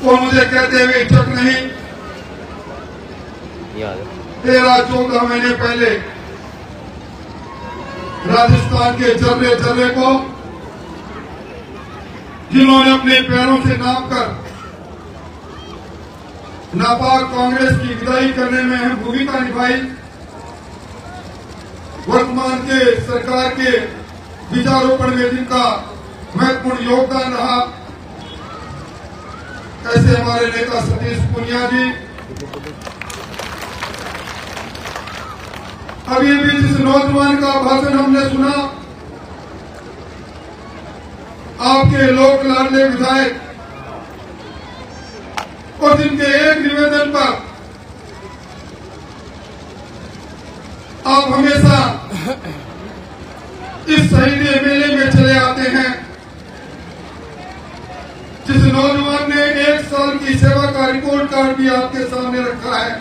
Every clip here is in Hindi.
वो मुझे कहते हुए हिचक नहीं। 13-14 महीने पहले राजस्थान के जर्रे जर्रे को जिन्होंने अपने पैरों से नापकर नापाक कांग्रेस की विदाई करने में अहम भूमिका निभाई, वर्तमान के सरकार के बीजारोपण में जिनका महत्वपूर्ण योगदान रहा, ऐसे हमारे नेता सतीश पूनिया जी, अभी भी जिस नौजवान का भाषण हमने सुना, आपके लोक लाडले विधायक, और जिनके एक निवेदन पर आप हमेशा इस शहीदी मेले में चले आते हैं, जिस नौजवान ने 1 साल की सेवा का रिपोर्ट कार्ड भी आपके सामने रखा है,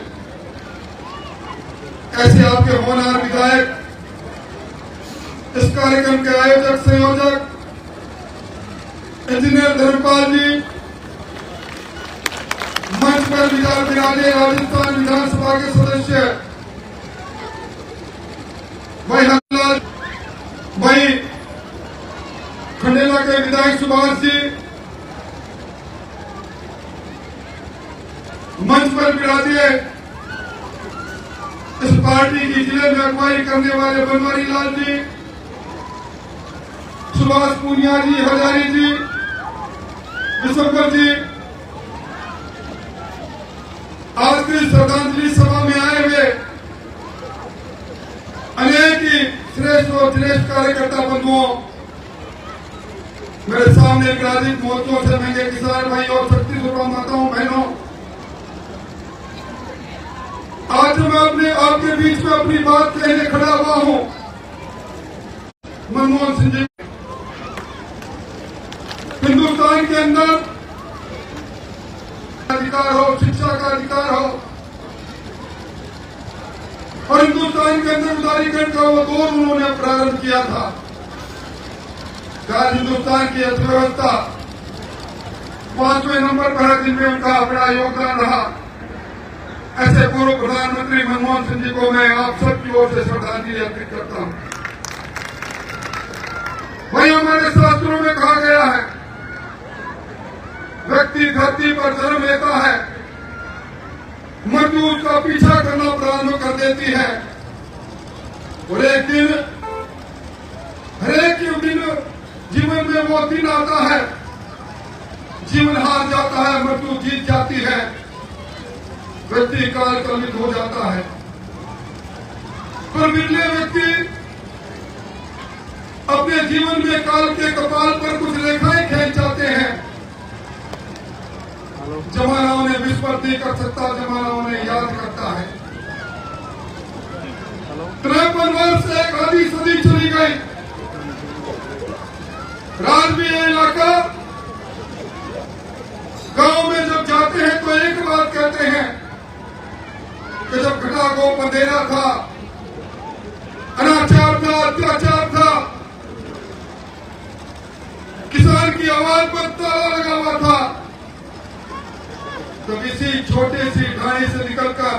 ऐसे आपके होनहार विधायक, इस कार्यक्रम के आयोजक संयोजक इंजीनियर धर्मपाल जी, मंच पर विराजे राजस्थान विधानसभा के सदस्य भाई हरलाल भाई, खंडेला के विधायक सुभाष जी, मंच पर विराजे इस पार्टी की जिले में अगुवाई करने वाले बनवारी लाल जी, सुभाष पूनिया जी, हजारी जी, विश्वकर जी, आज की श्रद्धांजलि सभा में आए हुए अनेक ही श्रेष्ठ और श्रेष्ठ कार्यकर्ता बंधुओं, मेरे सामने विराजित मोर्चों से महंगे किसान भाई और शक्ति स्वरूप माताओं बहनों, आज मैं आपके बीच में अपनी बात कहने खड़ा हुआ हूं। मनमोहन सिंह जी, हिंदुस्तान के अंदर अधिकार हो, शिक्षा का अधिकार हो, और हिंदुस्तान के अंदर उदारीकरण का वो दौर उन्होंने प्रारंभ किया था। आज हिंदुस्तान की अर्थव्यवस्था 5वें नंबर पर है, जिनमें उनका बड़ा योगदान रहा। ऐसे पूर्व प्रधानमंत्री मनमोहन सिंह जी को मैं आप सबकी ओर से श्रद्धांजलि अर्पित करता हूं। वही हमारे शास्त्रों में कहा गया है, व्यक्ति धरती पर जन्म लेता है, मृत्यु उसका पीछा करना प्रारंभ कर देती है, और एक दिन, हरेक दिन जीवन में वो दिन आता है, जीवन हार जाता है, मृत्यु जीत जाती है, व्यक्ति काल कलुषित हो जाता है। पर मिलने व्यक्ति अपने जीवन में काल के कपाल पर कुछ रेखाएं खींच जाते हैं। जमाना उन्हें विस्मृत नहीं कर सकता, जमाना उन्हें याद करता है। 53 वर्ष से एक आधी सदी चली गई। राजवीय इलाका गांव में जब जाते हैं तो एक बात कहते हैं कि जब घटा को अंधेरा था, अनाचार था, अत्याचार था, किसान की आवाज पर ताला लगा हुआ था, तब इसी छोटे सी ढाई से निकलकर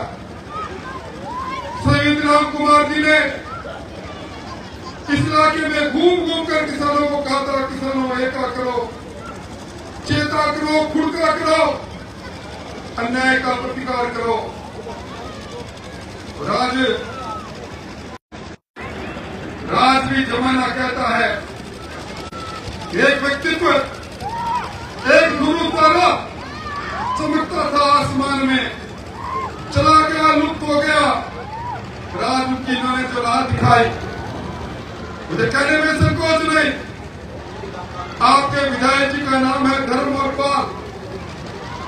शहीद राम कुमार जी ने इस इलाके में घूम घूम कर किसानों को कहा था, किसानों एका करो, चेता करो, खुड़का करो, अन्याय का प्रतिकार करो। राज भी जमाना कहता है, एक व्यक्तित्व, एक गुरु तारा चमकता था आसमान में, चला गया, लुप्त हो गया। राज की इन्होंने जो राह दिखाई, मुझे कहने में संकोच नहीं। आपके विधायक जी का नाम है धर्म और पाल।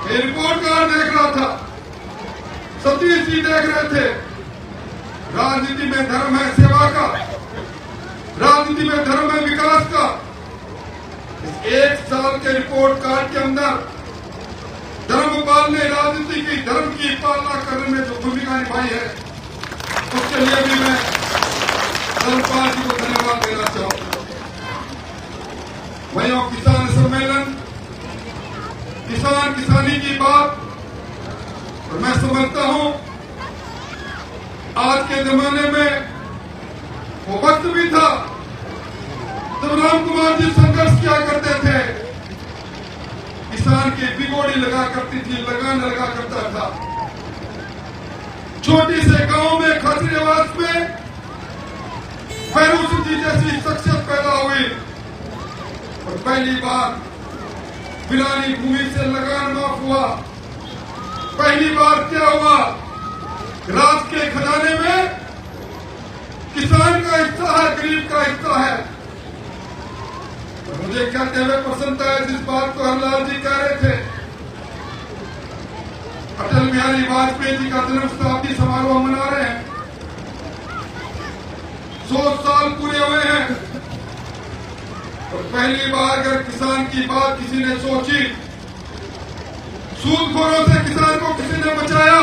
ये रिपोर्ट कार्ड देख रहा था, सतीश जी देख रहे थे। राजनीति में धर्म है सेवा का, राजनीति में धर्म है विकास का। 1 साल के रिपोर्ट कार्ड के अंदर धर्मपाल ने राजनीति की, धर्म की पालना करने में जो भूमिका निभाई है, उसके लिए भी मैं धर्मपाल जी को धन्यवाद देना चाहूंगा। वहीं किसान सम्मेलन किसान किसानी की बात, और मैं समझता हूं आज के जमाने में वो वक्त भी था जब राम कुमार जी संघर्ष किया करते थे। किसान की बिगोड़ी लगा करती थी, लगान लगा करता था। छोटी से गांव में खातीरेवास में फैरूस जी जैसी शख्सियत पैदा हुई और पहली बार बिलानी भूमि से लगान माफ हुआ। पहली बार क्या हुआ, राज के खजाने में किसान का हिस्सा है, गरीब का हिस्सा है। मुझे कहते हुए प्रसन्नता है जिस बात को हरलाल जी कह रहे थे, अटल बिहारी वाजपेयी जी का जन्म शताब्दी समारोह मना रहे हैं, 100 साल पूरे हुए हैं और पहली बार अगर किसान की बात किसी ने सोची, सूदखोरों से किसान को किसी ने बचाया,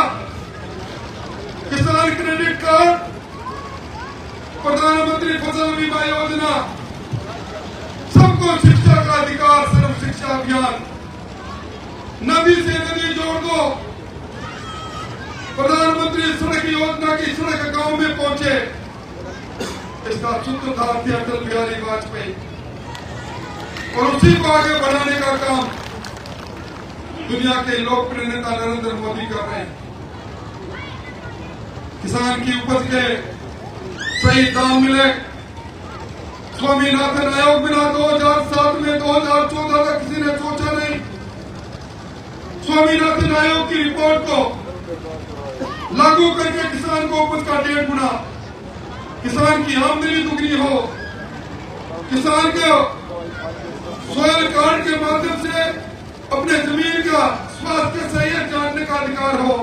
किसान क्रेडिट कार्ड, प्रधानमंत्री फसल बीमा योजना, सबको शिक्षा का अधिकार, सर्व शिक्षा अभियान, नदी से नदी जोड़ दो, प्रधानमंत्री सड़क योजना की सड़क गांव में पहुंचे। इसका सूत्रधार थे अटल बिहारी वाजपेयी और उसी को आगे बढ़ाने का काम दुनिया के लोकप्रिय नेता नरेंद्र मोदी कर रहे हैं। किसान की उपज के सही दाम मिले, स्वामीनाथन आयोग बिना 2007 में 2014 तक किसी ने सोचा नहीं। स्वामीनाथन आयोग की रिपोर्ट को लागू करके किसान को उपज का 1.5 गुना, किसान की आमदनी दुगनी हो, किसान को सोयल कार्ड के माध्यम से अपने जमीन का स्वास्थ्य सही जानने का अधिकार हो,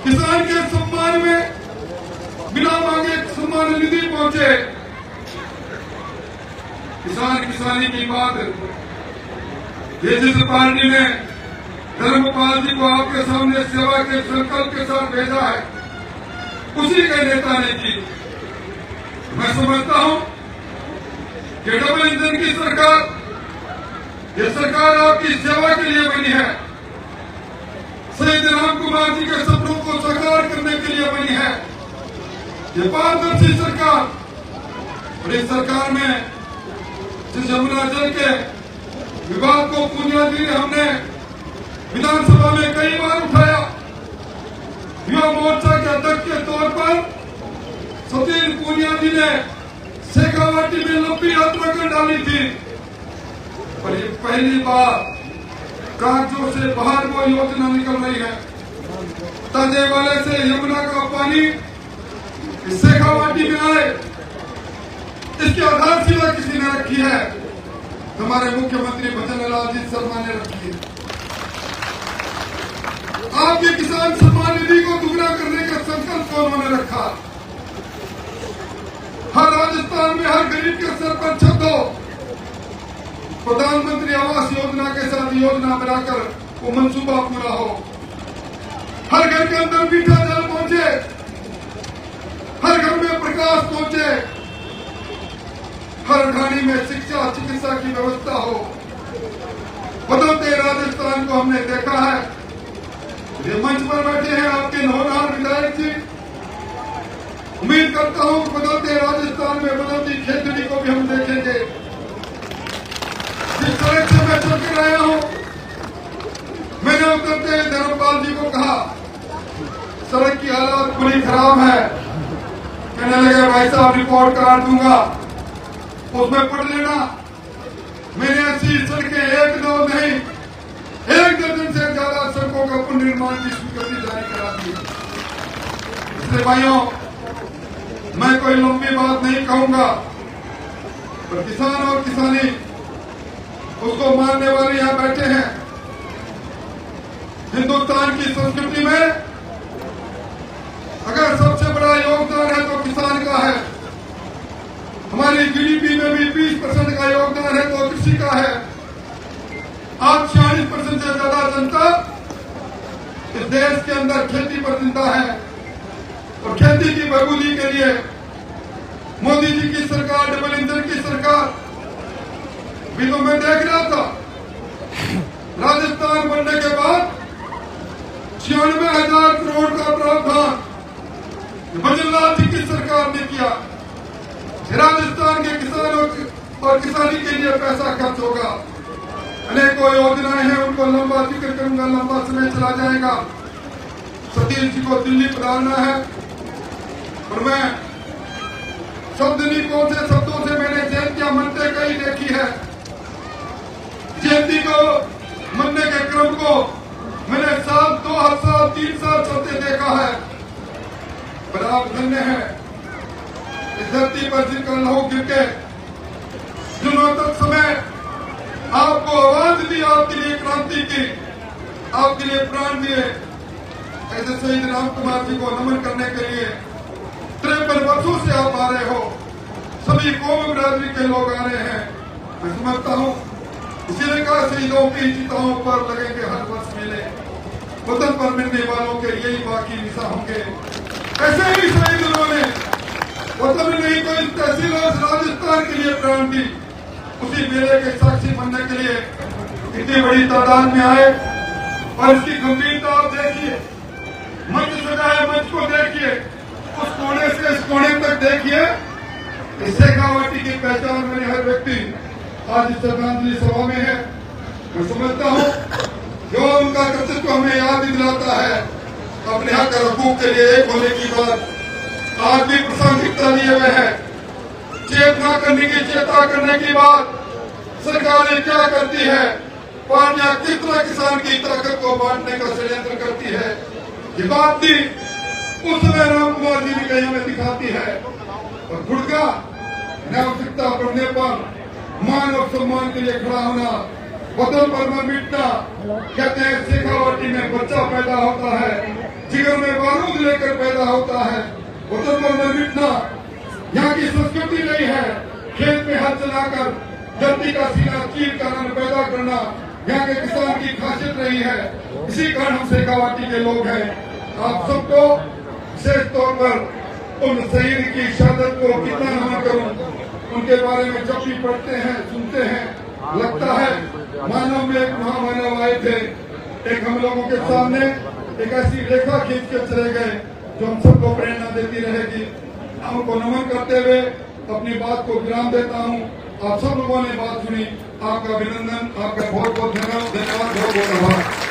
किसान के सम्मान में बिना मांगे सम्मान निधि पहुंचे। किसान किसानी की बात ये जिस पार्टी ने धर्मपाल जी को आपके सामने सेवा के संकल्प के साथ भेजा है, उसी के नेता ने की। मैं समझता हूं कि डबल इंजन की सरकार, ये सरकार आपकी सेवा के लिए बनी है, शहीद राम कुमार जी के सपनों को साकार करने के लिए बनी है। ये पारदर्शी सरकार, और इस सरकार में जिस यमुना जल के विवाद को पूनिया जी ने हमने विधानसभा में कई बार उठाया, युवा मोर्चा के अध्यक्ष के तौर पर सतीश पूनिया जी ने शेखावाटी में लंबी यात्रा कर डाली थी, पर ये पहली बार कागजों से बाहर वो योजना निकल रही है। ताजे वाले से यमुना का पानी शेखावाटी में आए, इसकी आधारशिला किसी ने रखी है, हमारे मुख्यमंत्री भजन लाल जी शर्मा ने रखी है। आपके किसान सम्मान निधि को दुगना करने का संकल्प को उन्होंने रखा। हर राजस्थान में हर गरीब के सर पर छत हो, प्रधानमंत्री आवास योजना के साथ योजना बनाकर वो मंसूबा पूरा हो, हर घर के अंदर मीठा जल पहुंचे, हर घर में प्रकाश पहुंचे, हर घानी में शिक्षा चिकित्सा की व्यवस्था हो। बदलते राजस्थान को हमने देखा है। ये मंच पर बैठे हैं आपके होनहार विधायक जी, उम्मीद करता हूं कि बदलते राजस्थान में बदलती खेती को भी हम देखेंगे। जिस सड़क से मैं चल कर आया हूं, मैंने उतरते धर्मपाल जी को कहा सड़क की हालत बड़ी खराब है। कहने लगे भाई साहब रिपोर्ट कार्ड दूंगा, उसमें पढ़ लेना। मैंने ऐसी सड़कें एक दो नहीं, 1 दर्जन से ज्यादा सड़कों का पुनर्निर्माण की स्वीकृति जारी करा दी। इसलिए भाइयों, मैं कोई लंबी बात नहीं कहूंगा, पर किसान और किसानी उसको मानने वाले यहां बैठे हैं। हिंदुस्तान की संस्कृति में अगर सबसे बड़ा योगदान है तो किसान का है। हमारी जीडीपी में भी 20% का योगदान है तो कृषि का है। आज 46% से ज्यादा जनता इस देश के अंदर खेती पर जिंदा है और खेती की बहाली के लिए मोदी जी की सरकार, डबल इंजन की सरकार भी तो मैं देख रहा था। राजस्थान किसानी के लिए पैसा खर्च होगा। अनेकों योजनाएं हैं, उनको लंबा जिक्र करूंगा, लंबा समय चला जाएगा। सतीश जी को दिल्ली पधारना है और मैं शब्द नहीं कौन से शब्दों से मैंने जयंतियां मनते कई देखी है। जयंती को मनने के क्रम को मैंने साल 2 साल 3 साल चलते देखा है। पर आप धन्य है इस धरती पर जिनका लहू गिर के दिनों तक समय आपको आवाज दी, आपके लिए क्रांति की, आपके लिए प्राण दिए। ऐसे शहीद राम कुमार जी को नमन करने के लिए 53 वर्षों से आप आ रहे हो। सभी कौम बिरादरी के लोग आ रहे हैं। मैं समझता हूँ इसीलिए कहा शहीदों की चिताओं पर लगेंगे हर वर्ष मेले, वतन पर मिलने वालों के यही बाकी निशा होंगे। ऐसे ही शहीद उन्होंने वतन में नहीं कोई तहसील राजस्थान के लिए प्राण दी। उसी मेले के साक्षी बनने के लिए इतनी बड़ी तादाद में आए और इसकी गंभीरता आप देखिए। मंच सजा है, मंच को देखिए, उस कोने से इस कोने तक देखिए। इस शेखावाटी की पहचान मैंने हर व्यक्ति आज इस श्रद्धांजलि सभा में है। मैं समझता हूँ जो उनका कर्तृत्व हमें याद दिलाता है। अपने हक हकूक के लिए एक होने की बात आज भी प्रासंगिकता लिए हुए है। चेतना करने की, चेता करने की बात सरकारें क्या करती है, पार्टियां किस तरह किसान की ताकत को बांटने का षड्यंत्र करती है, ये बात भी उस समय राम कुमार जी भी कहीं हमें दिखाती है। और गुड़का आवश्यकता पड़ने पर मान और सम्मान के लिए खड़ा होना, वतन पर न मिटना। कहते हैं शेखावाटी में बच्चा पैदा होता है, जिगर में बारूद लेकर पैदा होता है। वतन पर न मिटना यहाँ की संस्कृति नहीं है। खेत में हाथ चलाकर धरती का सीना चीर कर अन्न पैदा करना यहाँ के किसान की खासियत रही है। इसी कारण हम शेखावाटी के लोग हैं। आप सबको विशेष तौर पर उन शहीद की शहादत को कितना नमन करूं। उनके बारे में जब भी पढ़ते हैं, सुनते हैं, लगता है मानव में एक महामानव आए थे, एक हम लोगों के सामने एक ऐसी रेखा खींच कर चले गए जो हम सबको प्रेरणा देती रहेगी। उनको नमन करते हुए अपनी बात को विराम देता हूँ। आप सब लोगों ने बात सुनी, आपका अभिनंदन, आपका बहुत बहुत धन्यवाद, बहुत बहुत आभार।